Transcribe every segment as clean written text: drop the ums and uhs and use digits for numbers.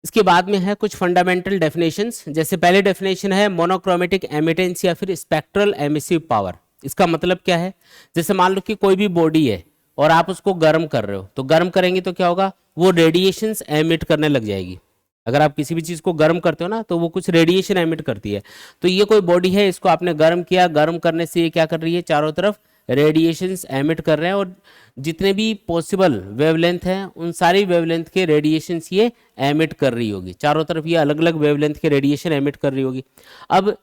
इसके बाद में है कुछ फंडामेंटल डेफिनेशंस। जैसे पहले डेफिनेशन है मोनोक्रोमेटिक एमिटेंस या फिर स्पेक्ट्रल एमिसिव पावर। इसका मतलब क्या है? जैसे मान लो कि कोई भी बॉडी है और आप उसको गर्म कर रहे हो, तो गर्म करेंगे तो क्या होगा, वो रेडिएशंस एमिट करने लग जाएगी। अगर आप किसी भी चीज़ को गर्म करते हो ना, तो वो कुछ रेडिएशन एमिट करती है। तो ये कोई बॉडी है, इसको आपने गर्म किया, गर्म करने से ये क्या कर रही है, चारों तरफ रेडिएशंस एमिट कर रहे हैं, और जितने भी पॉसिबल वेवलेंथ हैं उन सारी वेवलेंथ के रेडिएशंस ये एमिट कर रही होगी। चारों तरफ ये अलग अलग वेवलेंथ के रेडिएशन एमिट कर रही होगी। अब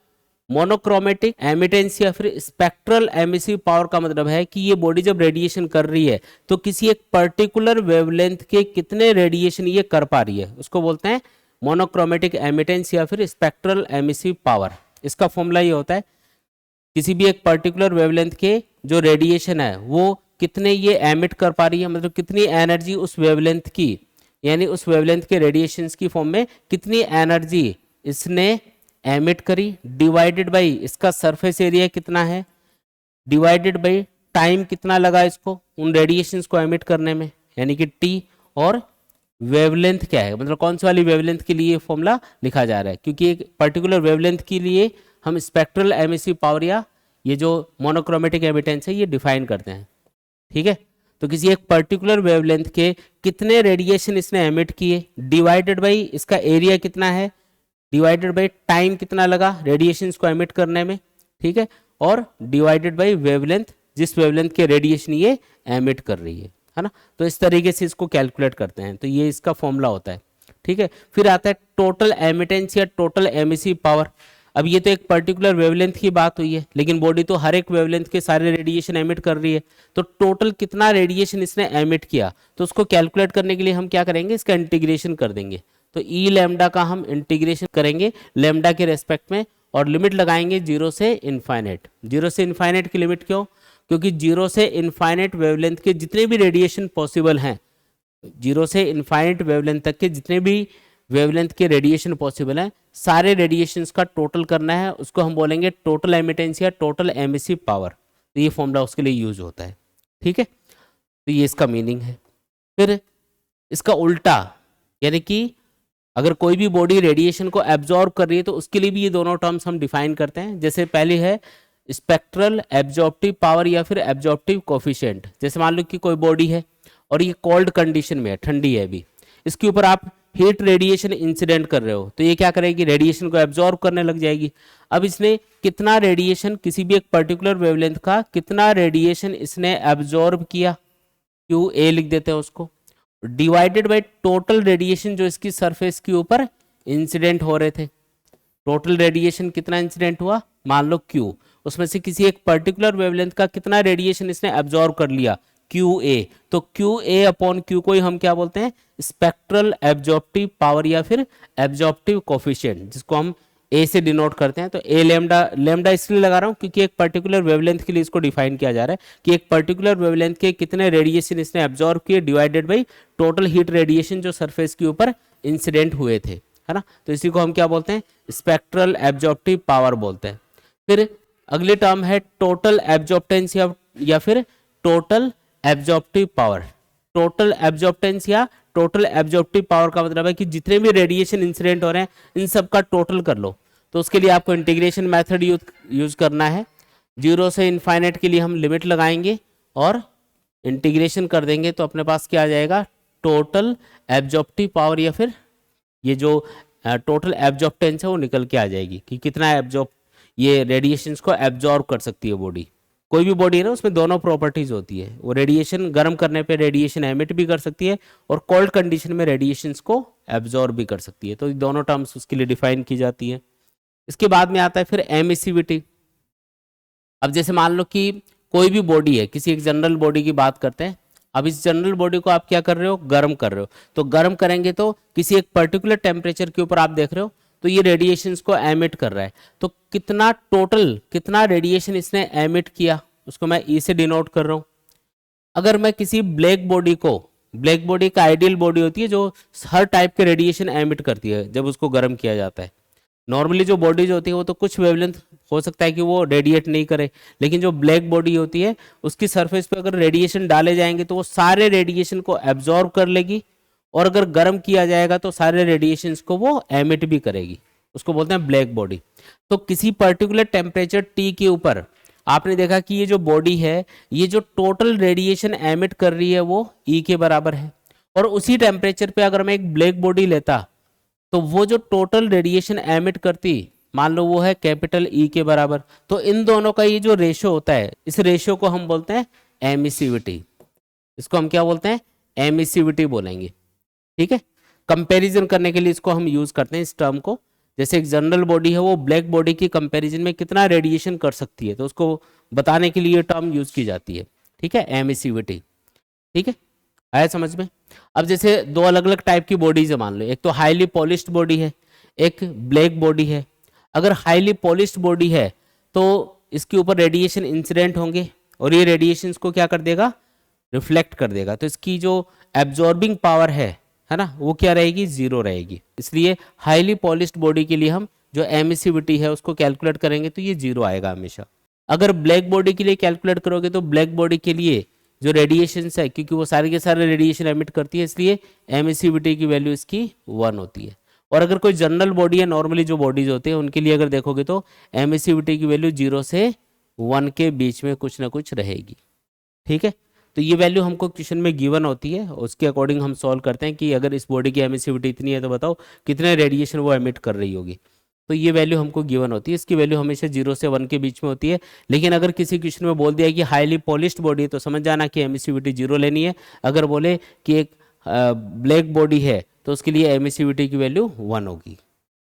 मोनोक्रोमेटिक एमिटेंस या फिर स्पेक्ट्रल एमिसिव पावर का मतलब है कि ये बॉडी जब रेडिएशन कर रही है तो किसी एक पर्टिकुलर वेवलेंथ के कितने रेडिएशन ये कर पा रही है, उसको बोलते हैं मोनोक्रोमेटिक एमिटेंस या फिर स्पेक्ट्रल एमिसिव पावर। इसका फॉर्मूला ये होता है, किसी भी एक पर्टिकुलर वेवलेंथ के जो रेडिएशन है वो कितने ये एमिट कर पा रही है, मतलब कितनी एनर्जी उस वेवलेंथ की, यानी उस वेवलेंथ के रेडिएशंस की फॉर्म में कितनी एनर्जी इसने एमिट करी, डिवाइडेड बाई इसका सरफेस एरिया कितना है, डिवाइडेड बाई टाइम कितना लगा इसको उन रेडिएशंस को एमिट करने में, यानी कि टी, और वेवलेंथ क्या है, मतलब कौन सी वाली वेवलेंथ के लिए फॉर्मूला लिखा जा रहा है, क्योंकि एक पर्टिकुलर वेवलेंथ के लिए हम स्पेक्ट्रल एमिसिव पावर या ये जो मोनोक्रोमेटिक एमिटेंस है ये डिफाइन करते हैं। ठीक है, तो किसी एक पर्टिकुलर वेवलेंथ के कितने रेडिएशन इसने एमिट किए, डिवाइडेड बाई इसका एरिया कितना है, डिवाइडेड बाई टाइम कितना लगा रेडिएशंस को एमिट करने में, ठीक है, और डिवाइडेड बाई वेवलेंथ, जिस वेवलेंथ के रेडिएशन ये एमिट कर रही है ना। तो इस तरीके से इसको कैलकुलेट करते हैं, तो ये इसका फॉर्मूला होता है। ठीक है, फिर आता है टोटल एमिटेंस या टोटल एमिसिव पावर। अब ये तो एक पर्टिकुलर वेवलेंथ की बात हुई है, लेकिन बॉडी तो हर एक वेवलेंथ के सारे रेडिएशन एमिट कर रही है, तो टोटल कितना रेडिएशन इसने एमिट किया, तो उसको कैलकुलेट करने के लिए हम क्या करेंगे, इसका इंटीग्रेशन कर देंगे। तो ई लैम्डा का हम इंटीग्रेशन करेंगे लैम्डा के रेस्पेक्ट में, और लिमिट लगाएंगे 0 से इनफाइनाइट। 0 से इनफाइनाइट की लिमिट क्यों? क्योंकि 0 से इनफाइनाइट वेवलेंथ के जितने भी रेडिएशन पॉसिबल हैं, 0 से इनफाइनाइट वेवलेंथ तक के जितने भी वेवलेंथ के रेडिएशन पॉसिबल हैं, सारे रेडिएशंस का टोटल करना है, उसको हम बोलेंगे टोटल एमिटेंस या टोटल एमिसिव पावर। तो ये फॉर्मूला उसके लिए यूज होता है। ठीक है, तो ये इसका मीनिंग है। फिर इसका उल्टा, यानी कि अगर कोई भी बॉडी रेडिएशन को एब्जॉर्ब कर रही है तो उसके लिए भी ये दोनों टर्म्स हम डिफाइन करते हैं। जैसे पहली है स्पेक्ट्रल एब्जॉर्प्टिव पावर या फिर एब्जॉर्प्टिव कोफिशिएंट। जैसे मान लो कि कोई बॉडी है और ये कोल्ड कंडीशन में है, ठंडी है अभी, इसके ऊपर आप हीट रेडिएशन इंसिडेंट कर रहे हो, तो ये क्या करेगी, रेडिएशन को एब्जॉर्ब करने लग जाएगी। अब इसने कितना रेडिएशन, किसी भी एक पर्टिकुलर वेवलेंथ का कितना रेडिएशन इसने एब्जॉर्ब किया, क्यू ए लिख देते हैं उसको, डिवाइडेड बाय टोटल रेडिएशन जो इसकी सरफेस के ऊपर इंसिडेंट हो रहे थे। टोटल रेडिएशन कितना इंसिडेंट हुआ, मान लो क्यू, उसमें से किसी एक पर्टिकुलर वेवलेंथ का कितना रेडिएशन इसने एब्जॉर्ब कर लिया, क्यू ए। तो क्यू ए अपॉन क्यू को ही हम क्या बोलते हैं, स्पेक्ट्रल एब्जॉर्प्टिव पावर या फिर एब्जॉर्प्टिव कोफिशिएंट, जिसको हम ए से डिनोट करते हैं। तो ए लैम्डा, लैम्डा इसलिए लगा रहा हूँ क्योंकि एक पर्टिकुलर वेवलेंथ के लिए इसको डिफाइन किया जा रहा है कि एक पर्टिकुलर वेवलेंथ के कितने रेडिएशन इसने एब्जॉर्ब किए divided by total heat radiation जो सरफेस के ऊपर इंसिडेंट हुए थे, है ना। तो इसी को हम क्या बोलते हैं, स्पेक्ट्रल एब्जॉर्प्टिव पावर बोलते हैं। फिर अगली टर्म है टोटल एब्जॉर्प्टेंस या फिर टोटल एब्जॉर्प्टिव पावर। टोटल एब्जॉर्प्टेंस या टोटल एब्जॉर्प्टिव पावर का मतलब है कि जितने भी रेडिएशन इंसिडेंट हो रहे हैं इन सब का टोटल कर लो। तो उसके लिए आपको इंटीग्रेशन मेथड यूज करना है। 0 से इनफाइनाइट के लिए हम लिमिट लगाएंगे और इंटीग्रेशन कर देंगे, तो अपने पास क्या आ जाएगा, टोटल एब्जॉर्प्टिव पावर या फिर ये जो टोटल एब्जॉर्प्टेंस है वो निकल के आ जाएगी कि कितना एब्जॉर्ब ये रेडिएशंस को एब्जॉर्ब कर सकती है बॉडी। कोई भी बॉडी है ना, उसमें दोनों प्रॉपर्टीज होती है, वो रेडिएशन गर्म करने पे रेडिएशन एमिट भी कर सकती है और कोल्ड कंडीशन में रेडिएशंस को एब्जॉर्ब भी कर सकती है। तो ये दोनों टर्म्स उसके लिए डिफाइन की जाती है। इसके बाद में आता है फिर एमिसिविटी। अब जैसे मान लो कि कोई भी बॉडी है, किसी एक जनरल बॉडी की बात करते हैं। अब इस जनरल बॉडी को आप क्या कर रहे हो, गर्म कर रहे हो। तो गर्म करेंगे तो किसी एक पर्टिकुलर टेम्परेचर के ऊपर आप देख रहे हो तो ये रेडिएशंस को एमिट कर रहा है। तो कितना टोटल, कितना रेडिएशन इसने एमिट किया, उसको मैं ई से डिनोट कर रहा हूँ। अगर मैं किसी ब्लैक बॉडी को, ब्लैक बॉडी का आइडियल बॉडी होती है जो हर टाइप के रेडिएशन एमिट करती है जब उसको गर्म किया जाता है। नॉर्मली जो बॉडीज होती है वो तो कुछ वेवलेंथ हो सकता है कि वो रेडिएट नहीं करे, लेकिन जो ब्लैक बॉडी होती है उसकी सरफेस पे अगर रेडिएशन डाले जाएंगे तो वो सारे रेडिएशन को एब्जॉर्ब कर लेगी और अगर गर्म किया जाएगा तो सारे रेडिएशंस को वो एमिट भी करेगी, उसको बोलते हैं ब्लैक बॉडी। तो किसी पर्टिकुलर टेम्परेचर टी के ऊपर आपने देखा कि ये जो बॉडी है, ये जो टोटल रेडिएशन एमिट कर रही है वो ई के बराबर है, और उसी टेम्परेचर पे अगर मैं एक ब्लैक बॉडी लेता तो वो जो टोटल रेडिएशन एमिट करती, मान लो वो है कैपिटल ई के बराबर, तो इन दोनों का ये जो रेशो होता है, इस रेशो को हम बोलते हैं एमिसिविटी। इसको हम क्या बोलते हैं? एमिसिविटी बोलेंगे। ठीक है, कंपैरिजन करने के लिए इसको हम यूज करते हैं इस टर्म को। जैसे एक जनरल बॉडी है वो ब्लैक बॉडी की कंपैरिजन में कितना रेडिएशन कर सकती है, तो उसको बताने के लिए ये टर्म यूज की जाती है। ठीक है, एमिसिविटी। ठीक है, आया समझ में? अब जैसे दो अलग अलग टाइप की बॉडीज है, मान लो एक तो हाईली पॉलिश्ड बॉडी है, एक ब्लैक बॉडी है। अगर हाईली पॉलिश्ड बॉडी है तो इसके ऊपर रेडिएशन इंसिडेंट होंगे और ये रेडिएशंस को क्या कर देगा? रिफ्लेक्ट कर देगा। तो इसकी जो एब्जॉर्बिंग पावर है ना, वो क्या रहेगी? जीरो रहेगी। इसलिए हाईली पॉलिश्ड बॉडी के लिए हम जो एमिसिविटी है उसको कैलकुलेट करेंगे तो ये जीरो आएगा हमेशा। अगर ब्लैक बॉडी के लिए कैलकुलेट करोगे तो ब्लैक बॉडी के लिए जो रेडिएशन है, क्योंकि वो सारे के सारे रेडिएशन एमिट करती है, इसलिए एमिसिविटी की वैल्यू इसकी 1 होती है। और अगर कोई जनरल बॉडी है, नॉर्मली जो बॉडीज होते हैं उनके लिए अगर देखोगे तो एमिसिविटी की वैल्यू 0 से 1 के बीच में कुछ ना कुछ रहेगी। ठीक है, तो ये वैल्यू हमको क्वेश्चन में गिवन होती है, उसके अकॉर्डिंग हम सॉल्व करते हैं कि अगर इस बॉडी की एमिसिविटी इतनी है तो बताओ कितने रेडिएशन वो एमिट कर रही होगी। तो ये वैल्यू हमको गिवन होती है, इसकी वैल्यू हमेशा 0 से 1 के बीच में होती है। लेकिन अगर किसी क्वेश्चन में बोल दिया कि हाईली पॉलिश्ड बॉडी है तो समझ जाना कि एमिसिविटी 0 लेनी है। अगर बोले कि एक ब्लैक बॉडी है तो उसके लिए एमिसिविटी की वैल्यू 1 होगी।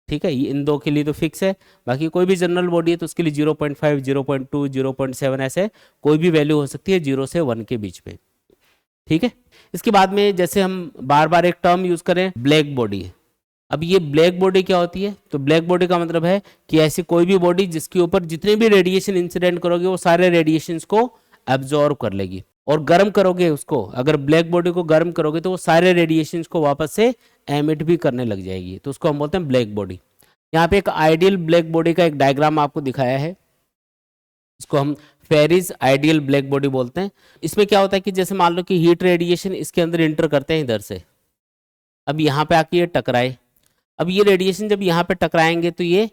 ठीक है, इन दो के लिए तो फिक्स है, बाकी कोई भी जनरल बॉडी है तो उसके लिए 0.5, 0.2, 0.7 ऐसे कोई भी वैल्यू हो सकती है 0 से 1 के बीच में। ठीक है, इसके बाद में जैसे हम बार बार एक टर्म यूज करें, ब्लैक बॉडी। अब ये ब्लैक बॉडी क्या होती है? तो ब्लैक बॉडी का मतलब है कि ऐसी कोई भी बॉडी जिसके ऊपर जितने भी रेडिएशन इंसिडेंट करोगे वो सारे रेडिएशंस को एब्जॉर्ब कर लेगी, और गर्म करोगे उसको, अगर ब्लैक बॉडी को गर्म करोगे तो वो सारे रेडिएशंस को वापस से एमिट भी करने लग जाएगी, तो उसको हम बोलते हैं ब्लैक बॉडी। यहाँ पे एक आइडियल ब्लैक बॉडी का एक डायग्राम आपको दिखाया है, इसको हम फेरिस आइडियल ब्लैक बॉडी बोलते हैं। इसमें क्या होता है कि जैसे मान लो कि हीट रेडिएशन इसके अंदर इंटर करते हैं इधर से, अब यहाँ पे आके ये टकराए, अब ये रेडिएशन जब यहाँ पे टकराएंगे तो ये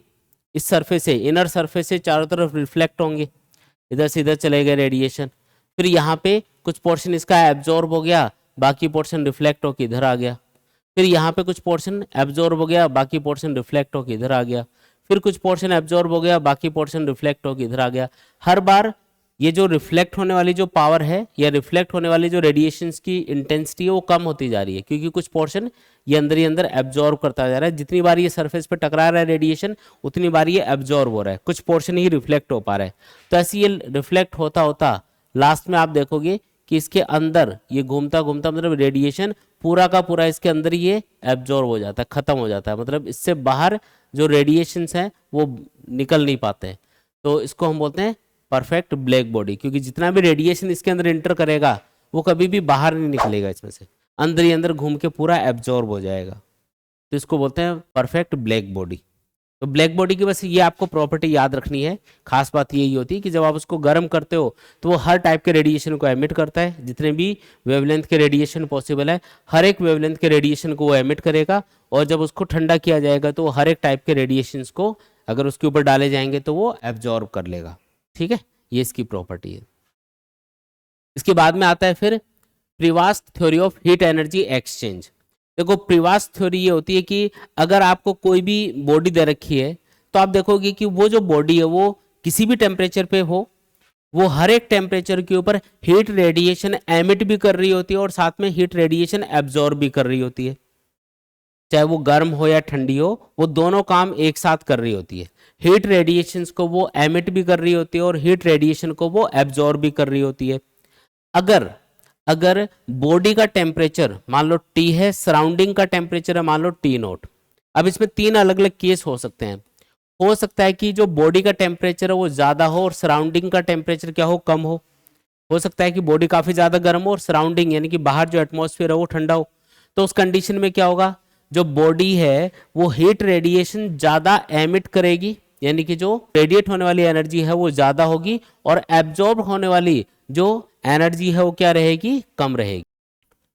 इस सरफेस से, इनर सरफेस से चारों तरफ रिफ्लेक्ट होंगे, इधर से इधर चले गए रेडिएशन, फिर यहाँ पे कुछ पोर्शन इसका एब्जॉर्ब हो गया, बाकी पोर्शन रिफ्लेक्ट होकर इधर आ गया, फिर यहाँ पे कुछ पोर्शन एब्जॉर्ब हो गया, बाकी पोर्शन रिफ्लेक्ट होकर इधर आ गया, फिर कुछ पोर्शन एब्जॉर्ब हो गया, बाकी पोर्शन रिफ्लेक्ट होकर इधर आ गया। हर बार ये जो रिफ्लेक्ट होने वाली जो पावर है या रिफ्लेक्ट होने वाली जो रेडिएशंस की इंटेंसिटी है वो कम होती जा रही है, क्योंकि कुछ पोर्शन ये अंदर ही अंदर एब्जॉर्ब करता जा रहा है। जितनी बार ये सरफेस पे टकरा रहा है रेडिएशन, उतनी बार ये एब्जॉर्ब हो रहा है, कुछ पोर्शन ही रिफ्लेक्ट हो पा रहा है। तो ऐसे ये रिफ्लेक्ट होता होता लास्ट में आप देखोगे कि इसके अंदर ये घूमता घूमता, मतलब रेडिएशन पूरा का पूरा इसके अंदर ही ये एब्जॉर्ब हो जाता है, खत्म हो जाता है, मतलब इससे बाहर जो रेडिएशंस हैं वो निकल नहीं पाते हैं। तो इसको हम बोलते हैं परफेक्ट ब्लैक बॉडी, क्योंकि जितना भी रेडिएशन इसके अंदर इंटर करेगा वो कभी भी बाहर नहीं निकलेगा, इसमें से अंदर ही अंदर घूम के पूरा एब्जॉर्ब हो जाएगा। तो इसको बोलते हैं परफेक्ट ब्लैक बॉडी। तो ब्लैक बॉडी की बस ये आपको प्रॉपर्टी याद रखनी है, खास बात यही होती है कि जब आप उसको गर्म करते हो तो वो हर टाइप के रेडिएशन को एमिट करता है, जितने भी वेवलेंथ के रेडिएशन पॉसिबल है हर एक वेवलेंथ के रेडिएशन को वो एमिट करेगा, और जब उसको ठंडा किया जाएगा तो हर एक टाइप के रेडिएशंस को अगर उसके ऊपर डाले जाएंगे तो वो एब्जॉर्ब कर लेगा। ठीक है, ये इसकी प्रॉपर्टी है। इसके बाद में आता है फिर Prevost theory of heat energy exchange. देखो, प्रीवास्ट थ्योरी ये होती है कि अगर आपको कोई भी बॉडी दे रखी है तो आप देखोगे कि वो जो बॉडी है वो किसी भी टेम्परेचर पे हो, वो हर एक टेम्परेचर के ऊपर हीट रेडिएशन एमिट भी कर रही होती है और साथ में हीट रेडिएशन एब्जॉर्ब भी कर रही होती है। चाहे वो गर्म हो या ठंडी हो, वो दोनों काम एक साथ कर रही होती है। हीट रेडिएशंस को वो एमिट भी कर रही होती है और हीट रेडिएशन को वो एब्जॉर्ब भी कर रही होती है। अगर बॉडी का टेम्परेचर मान लो T है, सराउंडिंग का टेम्परेचर है मान लो T0। अब इसमें 3 अलग अलग केस हो सकते हैं। हो सकता है कि जो बॉडी का टेम्परेचर है वो ज्यादा हो और सराउंडिंग का टेम्परेचर क्या हो, कम हो सकता है कि बॉडी काफी ज्यादा गर्म हो और सराउंडिंग यानी कि बाहर जो एटमॉस्फेयर है वो ठंडा हो। तो उस कंडीशन में क्या होगा, जो बॉडी है वो हीट रेडिएशन ज्यादा एमिट करेगी, यानी कि जो रेडिएट होने वाली एनर्जी है वो ज्यादा होगी, और एब्जॉर्ब होने वाली जो एनर्जी है वो क्या रहेगी, कम रहेगी।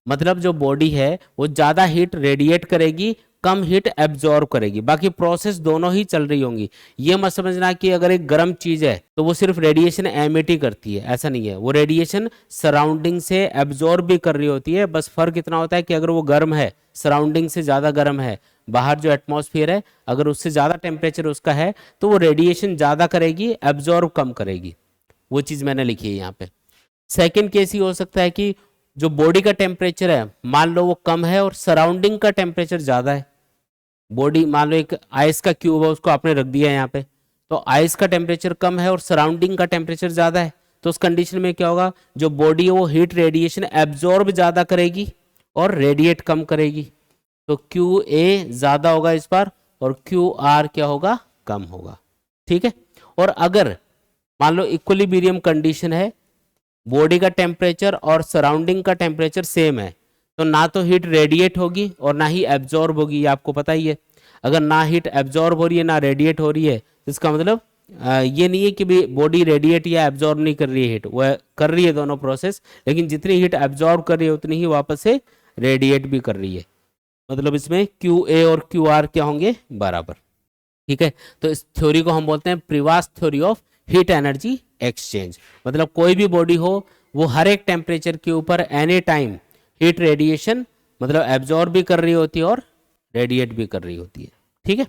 मतलब जो बॉडी है वो ज़्यादा हीट रेडिएट करेगी, कम हीट एब्जॉर्ब करेगी, बाकी प्रोसेस दोनों ही चल रही होंगी। ये मत समझना कि अगर एक गर्म चीज़ है तो वो सिर्फ रेडिएशन एमिट ही करती है, ऐसा नहीं है। वो रेडिएशन सराउंडिंग से एब्जॉर्ब भी कर रही होती है। बस फर्क इतना होता है कि अगर वो गर्म है, सराउंडिंग से ज़्यादा गर्म है, बाहर जो एटमॉस्फेयर है अगर उससे ज़्यादा टेम्परेचर उसका है तो वो रेडिएशन ज़्यादा करेगी, एब्जॉर्ब कम करेगी। वो चीज़ मैंने लिखी है यहाँ पे। सेकेंड केस ये हो सकता है कि जो बॉडी का टेम्परेचर है मान लो वो कम है और सराउंडिंग का टेम्परेचर ज़्यादा है। बॉडी मान लो एक आइस का क्यूब है, उसको आपने रख दिया है यहाँ पे, तो आइस का टेम्परेचर कम है और सराउंडिंग का टेम्परेचर ज़्यादा है। तो उस कंडीशन में क्या होगा, जो बॉडी है वो हीट रेडिएशन एब्जॉर्ब ज़्यादा करेगी और रेडिएट कम करेगी। तो क्यू ए ज़्यादा होगा इस बार और क्यू आर क्या होगा, कम होगा। ठीक है। और अगर मान लो इक्विलिब्रियम कंडीशन है, बॉडी का टेम्परेचर और सराउंडिंग का टेम्परेचर सेम है, तो ना तो हीट रेडिएट होगी और ना ही एब्जॉर्ब होगी, ये आपको पता ही है। अगर ना हीट एब्जॉर्ब हो रही है ना रेडिएट हो रही है तो इसका मतलब ये नहीं है कि भी बॉडी रेडिएट या एब्जॉर्ब नहीं कर रही है हीट, वह कर रही है दोनों प्रोसेस, लेकिन जितनी हीट एब्जॉर्ब कर रही है उतनी ही वापस से रेडिएट भी कर रही है। मतलब इसमें क्यू ए और क्यू आर क्या होंगे, बराबर। ठीक है। तो इस थ्योरी को हम बोलते हैं Prevost theory of heat energy exchange. मतलब कोई भी बॉडी हो वो हर एक टेम्परेचर के ऊपर एनी टाइम हीट रेडिएशन मतलब एब्जॉर्ब भी कर रही होती है और रेडिएट भी कर रही होती है। ठीक है।